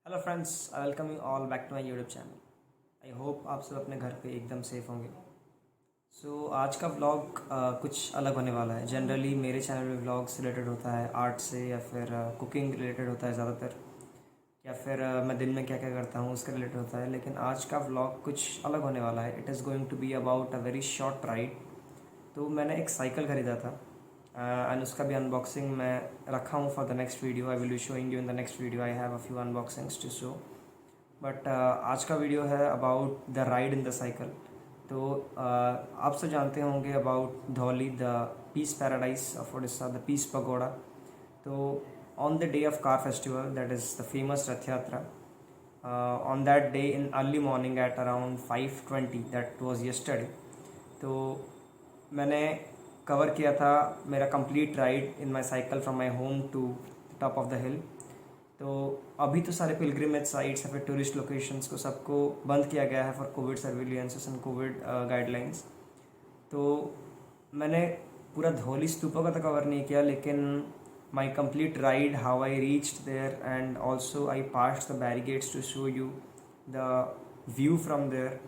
Hello friends, I welcome you all back to my YouTube channel. I hope आप सब अपने घर पे एकदम सेफ होंगे। आज का व्लॉग कुछ अलग होने वाला है। जनरली मेरे चैनल में व्लॉग्स रिलेटेड होता है आर्ट से या फिर कुकिंग रिलेटेड होता है ज़्यादातर, या फिर मैं दिन में क्या क्या करता हूँ उसके रिलेटेड होता है। लेकिन आज का व्लॉग कुछ अलग होने वाला है। It is going to be about a very short ride. तो मैंने एक साइकिल ख़रीदा था एंड उसका भी अनबॉक्सिंग मैं रखा हूँ for the next video. I will be showing you in the next video. I have a few unboxings to show, but आज का वीडियो है about the ride in the cycle. आप सब जानते होंगे about Dhauli, the peace paradise of Orissa, the peace pagoda. तो on the day of car festival, that is the famous Rath Yatra, on that day in early morning at around 5:20, that was yesterday। तो मैंने cover किया था मेरा complete ride in my cycle from my home to top of the hill. तो अभी तो सारे pilgrimage sites या फिर टूरिस्ट लोकेशंस को सबको बंद किया गया है for Covid surveillances and Covid guidelines. तो मैंने पूरा धौली स्तूपा का तो कवर नहीं किया, लेकिन my complete ride, how I reached there and also I passed the barricades to show you the view from there.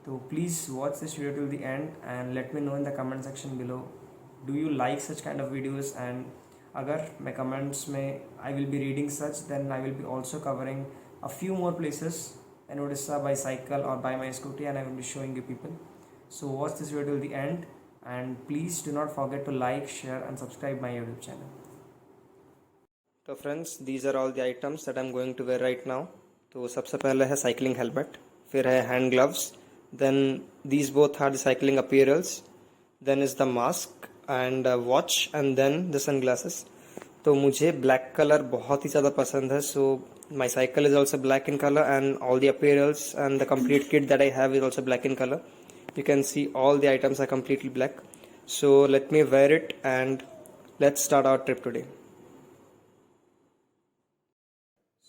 तो please watch this video till the end and let me know in the comment section below, do you like such kind of videos. And अगर मैं comments में I will be reading such, then I will be also covering a few more places in Odisha by cycle or by my scooty, and I will be showing you people. So watch this video till the end and please do not forget to like, share and subscribe my YouTube channel. तो friends, these are all the items that I am going to wear right now. तो सबसे पहले है cycling helmet, फिर है hand gloves, then these both are the cycling apparels, then is the mask and watch and then the sun glasses. तो मुझे black colour बहुत ही ज़्यादा पसंद है, so my cycle is also black in color and all the apparels and the complete kit that I have is also black in color. You can see all the items are completely black. So let me wear it and let's start our trip today.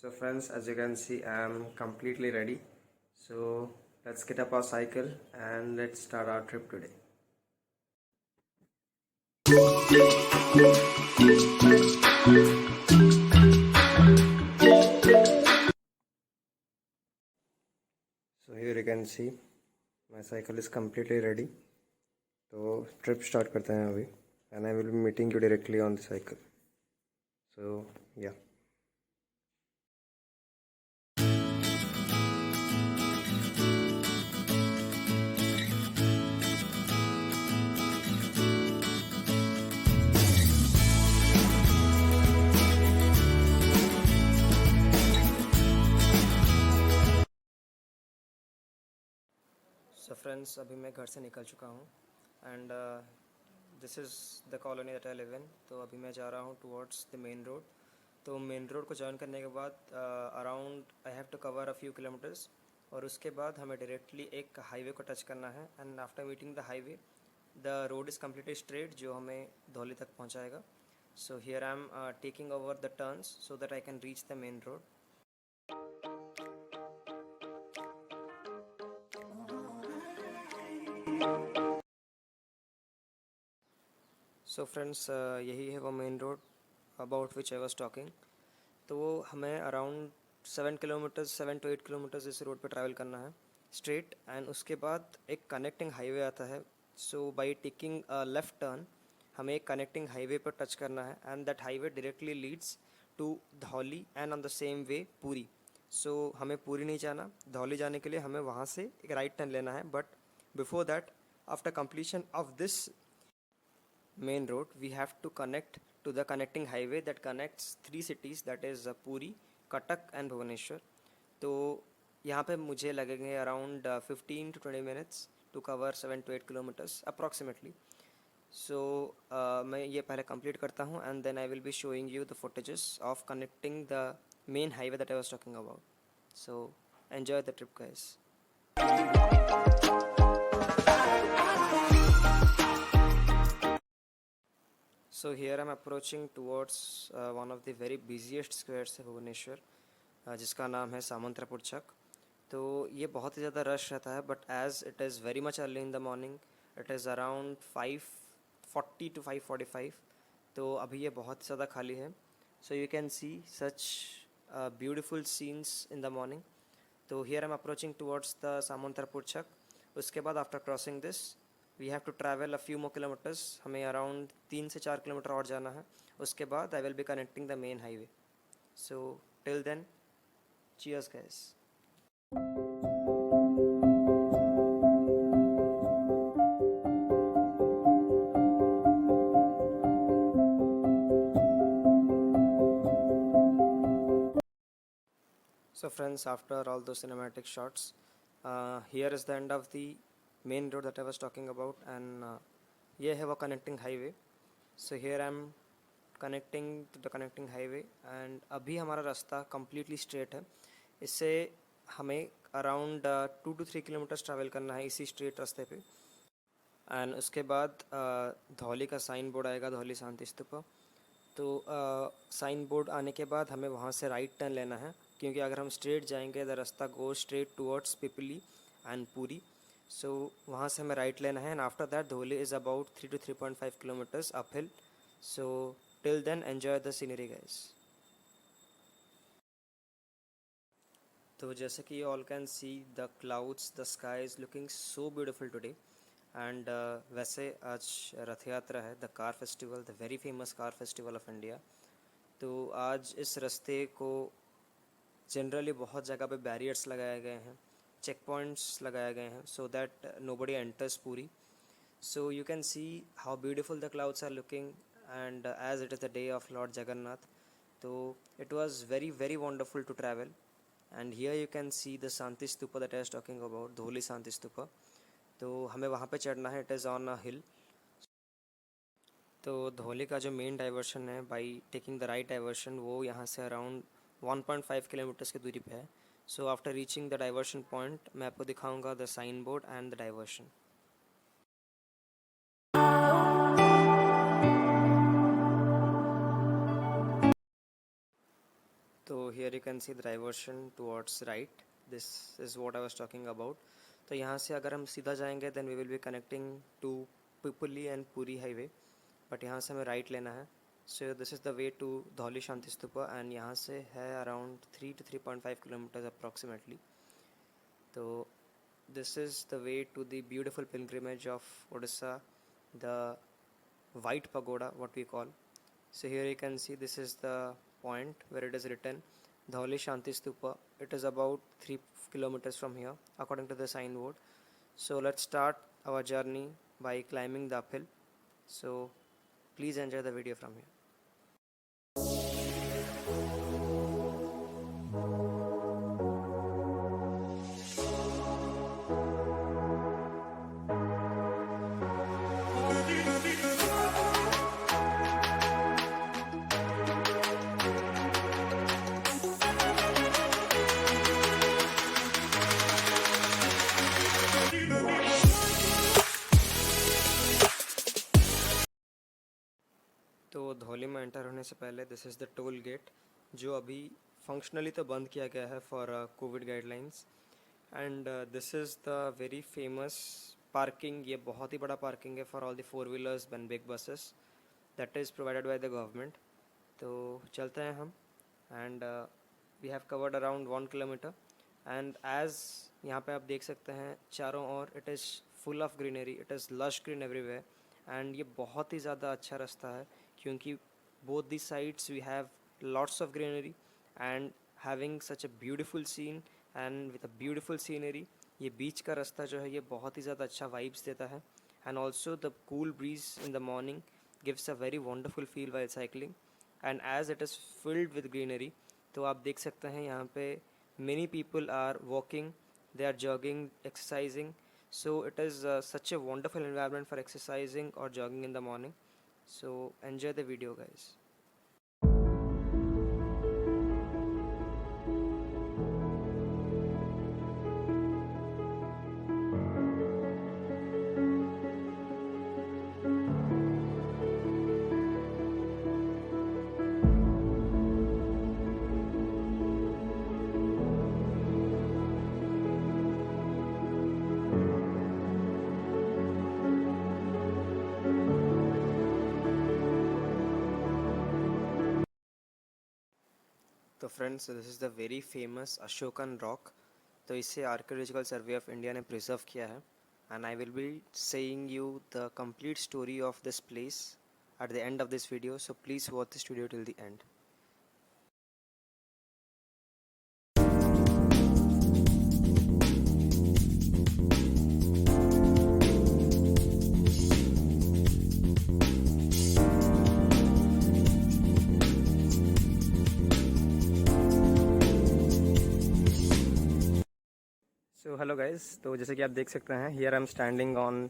So friends, as you can see, I am completely ready. So let's get up our cycle and let's start our trip today. So here you can see my cycle is completely ready. तो trip start करते हैं अभी and I will be meeting you directly on the cycle. So yeah so friends, अभी मैं घर से निकल चुका हूँ and this is the colony that I live in. तो अभी मैं जा रहा हूँ टुवर्ड्स द मेन रोड। तो मेन रोड को ज्वाइन करने के बाद around I have to cover a few kilometers, और उसके बाद हमें डायरेक्टली एक हाईवे को टच करना है। And after meeting the highway, the road is completely straight जो हमें धौली तक पहुँचाएगा। So here I am taking over the turns so that I can reach the main road. So friends, यही है वो main road about which I was talking. तो वो हमें अराउंड 7 to 8 किलोमीटर्स इस रोड पे ट्रैवल करना है स्ट्रेट, एंड उसके बाद एक कनेक्टिंग हाईवे आता है। So by taking a left turn हमें एक कनेक्टिंग हाईवे पर टच करना है and that highway directly leads to Dhauli and on the same way Puri. So हमें पूरी नहीं जाना, धौली जाने के लिए हमें वहाँ से एक राइट टर्न लेना है। But before that, after completion of this main road, we have to connect to the connecting highway that connects three cities, that is Puri, Cuttack and Bhubaneswar. तो यहाँ पे मुझे लगेंगे around 15 to 20 minutes to cover 7 to 8 kilometers approximately. So मैं ये पहले complete करता हूँ and then I will be showing you the footages of connecting the main highway that I was talking about. So enjoy the trip guys. So here I'm approaching towards one of the very busiest squares of Bhubaneswar, जिसका नाम है सामंतरापुर चक। तो ये बहुत ही ज़्यादा rush रहता है, but as it is very much early in the morning, it is around 5:40 to 5:45। तो अभी ये बहुत ज़्यादा खाली है। सो you can C such beautiful scenes in the morning. So here I'm approaching towards the Samantarpur Chak. उसके बाद after crossing this we have to travel a few more kilometers. हमें around 3 से 4 किलोमीटर और जाना है. उसके बाद I will be connecting the main highway. So till then, cheers guys. So friends, after all those cinematic shots, here is the end of the main road that I was talking about, and ये है वो connecting highway. So here I'm connecting to the connecting highway, and अभी हमारा रास्ता completely straight है. इससे हमें around 2 to 3 kilometers travel करना है इसी straight रास्ते पे. एंड उसके बाद धौली का साइन बोर्ड आएगा, धौली शांति स्तूपा. तो साइन बोर्ड आने के बाद हमें वहाँ से राइट टर्न लेना है, क्योंकि अगर हम स्ट्रेट जाएंगे द रास्ता go straight towards Pipili and Puri. So वहाँ से हमें राइट लेना है. And after that Dhauli is about 3 to 3.5 kilometers uphill. So till then enjoy the scenery guys. तो जैसे कि you all can see the clouds, the sky is looking so beautiful today. And वैसे आज रथ यात्रा है, the car festival, the very famous car festival of India. तो आज इस रास्ते को जनरली बहुत जगह पे बैरियर्स लगाए गए हैं, चेक पॉइंट्स लगाए गए हैं, so that nobody enters Puri. So you can see how beautiful the clouds are looking, and as it is the day of lord Jagannath. तो it was very very wonderful to travel. And here you can see the Shanti Stupa that I was talking about, Dhauli Shanti Stupa. तो हमें वहाँ पे चढ़ना है, it is on a hill. तो धौली का जो मेन डाइवर्शन है, by taking the right diversion, वो यहाँ से अराउंड 1.5 किलोमीटर्स की दूरी पे है. So after reaching the diversion point मैं आपको दिखाऊंगा the sign board and the diversion. तो here you can see the diversion towards right. This is what I was talking about. तो यहाँ से अगर हम सीधा जाएंगे then we will be connecting to Pipili and Puri highway, but यहाँ से हमें राइट लेना है. So this is the way to Dhauli Shanti Stupa, and यहाँ से है अराउंड 3 to 3.5 kilometers अप्रॉक्सीमेटली. तो this is the way to the beautiful pilgrimage of Orissa, the white pagoda what we call. So here you can see this is the point where it is written Dhauli Shanti Stupa. It is about 3 kilometers from here according to the signboard. So let's start our journey by climbing the uphill. So please enjoy the video from here. तो धौली में enter होने से पहले this is the toll gate, जो अभी functionally तो बंद किया गया है for covid guidelines. And this is the very famous parking. ये बहुत ही बड़ा पार्किंग है for all the 4 wheelers and big buses that is provided by the government. तो चलते हैं हम. And we have covered around 1 kilometer. And as यहाँ पे आप देख सकते हैं चारों ओर it is full of greenery, it is lush green everywhere. And ये बहुत ही ज़्यादा अच्छा रास्ता है, क्योंकि both the sides we have lots of greenery and having such a beautiful scene and with a beautiful scenery. ये बीच का रास्ता जो है ये बहुत ही ज़्यादा अच्छा वाइब्स देता है. and also the cool breeze in the morning gives a very wonderful feel while cycling. and as it is filled with greenery, तो आप देख सकते हैं यहाँ पे many people are walking, they are jogging, exercising. so it is such a wonderful environment for exercising or jogging in the morning. So enjoy the video guys. तो friends, this is the very famous Ashokan rock. तो इसे archaeological survey of India ने preserve किया है, and I will be saying you the complete story of this place at the end of this video, so please watch this video till the and. So hello guys, तो जैसे कि आप देख सकते हैं, here I am standing on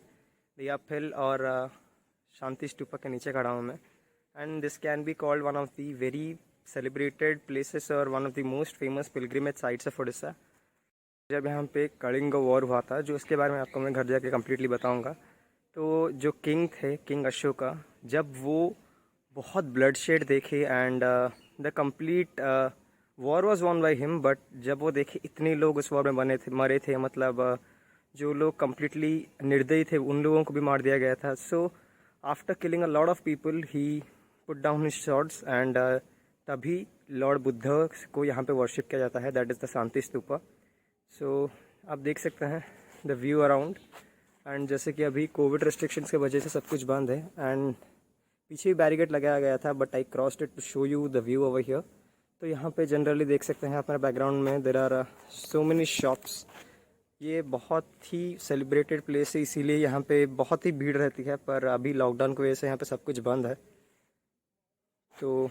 the up hill और शांति स्तूपा के नीचे खड़ा हूँ मैं। And this can be called one of the very celebrated places और one of the most famous pilgrimage sites of Orissa. जब यहाँ पे कलिंग वॉर हुआ था, जो उसके बारे में आपको मैं घर जाके कम्प्लीटली बताऊँगा। तो जो किंग थे, किंग अशोका, जब वो बहुत ब्लडशेड देखे and the complete war was won by him, but जब वो देखे इतने लोग उस वॉर में मरे थे, मतलब जो लोग कम्प्लीटली निर्दयी थे उन लोगों को भी मार दिया गया था। So after killing a lot of people he put down his swords and तभी लॉर्ड बुद्ध को यहाँ पे वर्शिप किया जाता है, that is the Shanti stupa. सो आप देख सकते हैं द व्यू अराउंड। एंड जैसे कि अभी कोविड रेस्ट्रिक्शंस की वजह से सब कुछ बंद है, एंड पीछे भी बैरिकेड लगाया गया था, but I crossed it to show you the view over here. तो यहाँ पे जनरली देख सकते हैं अपने बैकग्राउंड में there are so many shops. ये बहुत ही सेलिब्रेटेड प्लेस है, इसीलिए यहाँ पे बहुत ही भीड़ रहती है, पर अभी लॉकडाउन की वजह से यहाँ पे सब कुछ बंद है। तो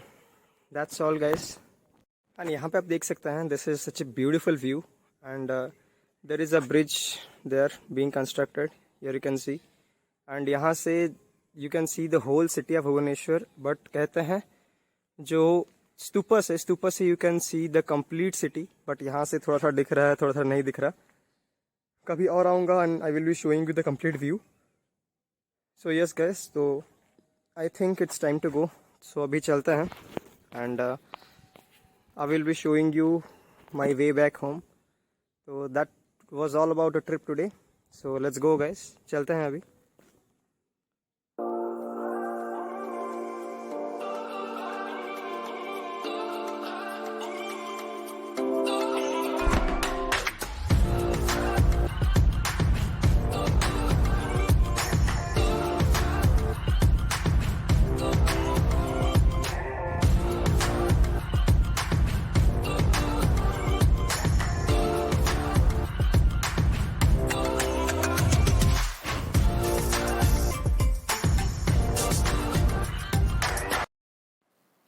दैट्स ऑल गाइस। एंड यहाँ पे आप देख सकते हैं, this is such a beautiful view and there is a bridge there being constructed, here you can see. And यहाँ से you can see the whole city of Bhubaneswar, but कहते हैं जो स्तूपा से you can see the complete city, but यहाँ से थोड़ा थोड़ा दिख रहा है, थोड़ा थोड़ा नहीं दिख रहा। कभी और आऊँगा and I will be showing you the complete view. So yes guys, तो I think it's time to go. So अभी चलते हैं and I will be showing you my way back home. तो that was all about a trip today. So let's go guys, चलते हैं अभी।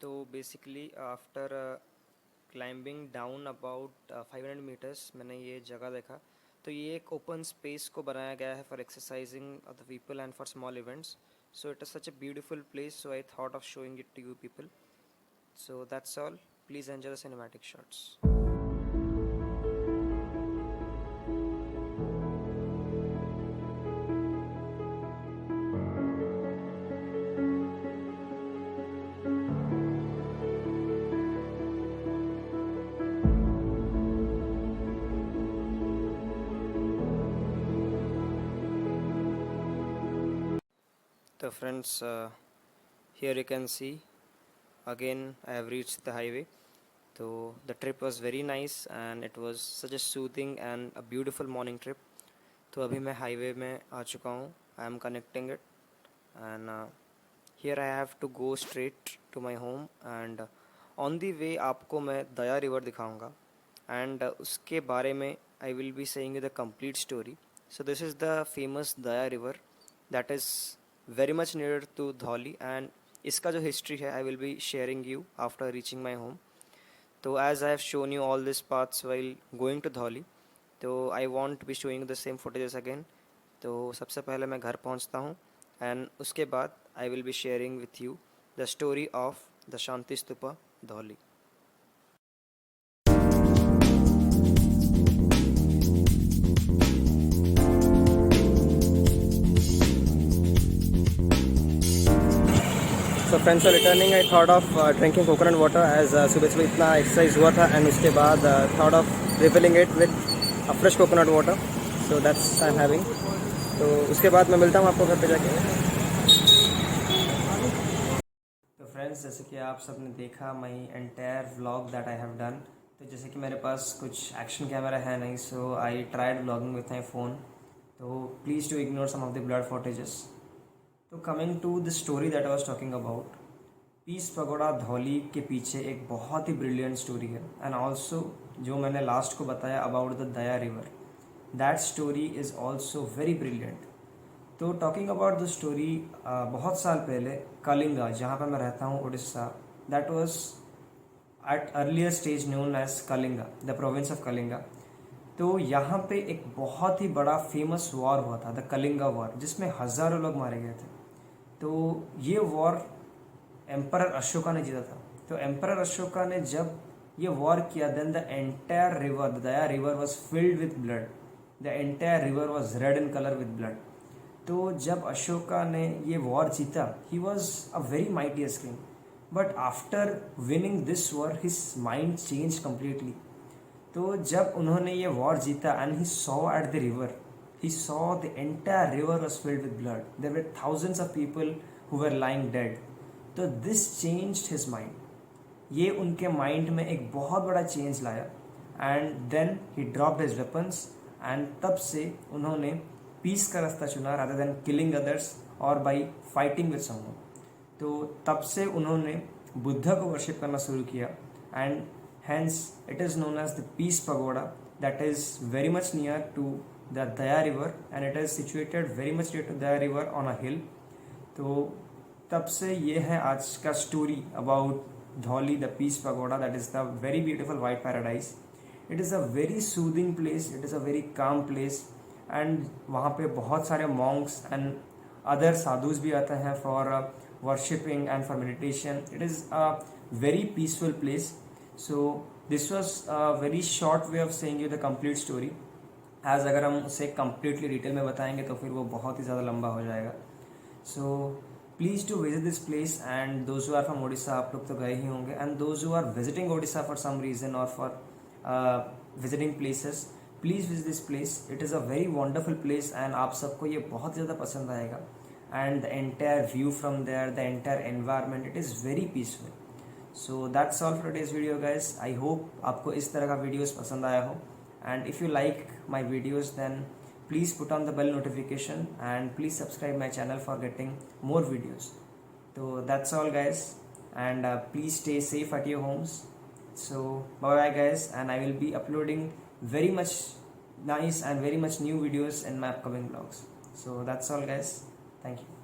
तो basically after climbing down about 500 meters मैंने ये जगह देखा। तो ये एक ओपन स्पेस को बनाया गया है for exercising of the people and for small events. So it is such a beautiful place, so I thought of showing it to you people. So that's all, please enjoy the cinematic shots. So friends, here you can see again I have reached the highway. So the trip was very nice and it was such a soothing and a beautiful morning trip. तो अभी मैं highway में आ चुका हूँ, I am connecting it and here I have to go straight to my home. And on the way आपको मैं Daya river दिखाऊंगा एंड उसके बारे में I will be saying you the complete story. So this is the famous Daya river that is very much near to Dhauli, and इसका जो history है I will be sharing you after reaching my home. तो as I have shown you all this paths while going to Dhauli, तो I won't be showing the same footages again. तो सबसे पहले मैं घर पहुंचता हूं एंड उसके बाद आई will be sharing with you the story of the Shanti stupa Dhauli. So friends, returning I thought of drinking coconut water as सुबह सुबह इतना एक्सरसाइज हुआ था, एंड उसके बाद thought of refilling it with a fresh coconut water. So that's I'm having. तो उसके बाद मैं मिलता हूँ आपको घर पे जाके। तो फ्रेंड्स, जैसे कि आप सब ने देखा my entire vlog that I have done. तो जैसे कि मेरे पास कुछ एक्शन कैमरा है नहीं, so I tried vlogging with my phone. तो please to ignore some of the blood footages. तो coming to the story that I was talking about, peace pagoda Dhauli के पीछे एक बहुत ही ब्रिलियंट स्टोरी है। एंड ऑल्सो जो मैंने लास्ट को बताया about the Daya river, that story is also very brilliant. तो टॉकिंग अबाउट द स्टोरी, बहुत साल पहले कलिंगा, जहाँ पर मैं रहता हूँ Orissa, that was at earlier stage known as Kalinga, the province of Kalinga. तो यहाँ पे एक बहुत ही बड़ा फेमस वॉर हुआ था, द कलिंगा वॉर, जिसमें हज़ारों लोग मारे गए थे। तो ये वॉर एम्परर अशोका ने जीता था। तो एम्परर अशोका ने जब ये वॉर किया, then the entire river, the Daya river was filled with blood. The entire river was red in colour with blood. तो जब अशोका ने ये वॉर जीता, he was a very mightiest king, but after winning this war his mind change completely. तो जब उन्होंने ये war जीता and he saw at the river, he saw the entire river was filled with blood. There were thousands of people who were lying dead. तो this changed his mind. ये उनके mind में एक बहुत बड़ा चेंज लाया and then he dropped his weapons. एंड तब से उन्होंने पीस का रास्ता चुना रादर देन किलिंग अदर्स और बाई फाइटिंग विद समवन। तो तब से उन्होंने बुद्धा को वर्शिप करना शुरू किया and hence it is known as the peace pagoda that is very much near to the Daya river and it is situated very much near to Daya river on a hill. तो तब से ये है आज का story about Dhauli, the peace pagoda, that is the very beautiful white paradise. It is a very soothing place, it is a very calm place and वहाँ पे बहुत सारे मॉन्क्स एंड अदर साधुज भी आते हैं for worshipping and for meditation. It is a very peaceful place. So this was a very short way of saying you the complete story, as अगर हम उसे कम्प्लीटली डिटेल में बताएंगे तो फिर वो बहुत ही ज़्यादा लंबा हो जाएगा। So please to visit this place and those who are from Odisha, आप लोग तो गए ही होंगे, and those who are visiting Odisha for some reason और for visiting places, please visit this place. It is a very wonderful place and आप सबको ये बहुत ज़्यादा पसंद आएगा। And the entire view from there, the entire environment, it is very peaceful. So that's all for today's video guys. I hope आपको इस तरह का वीडियोस पसंद आया हो, and if you like my videos then please put on the bell notification and please subscribe my channel for getting more videos. So that's all guys, and please stay safe at your homes. So bye bye guys, and I will be uploading very much nice and very much new videos in my upcoming vlogs. So that's all guys, thank you.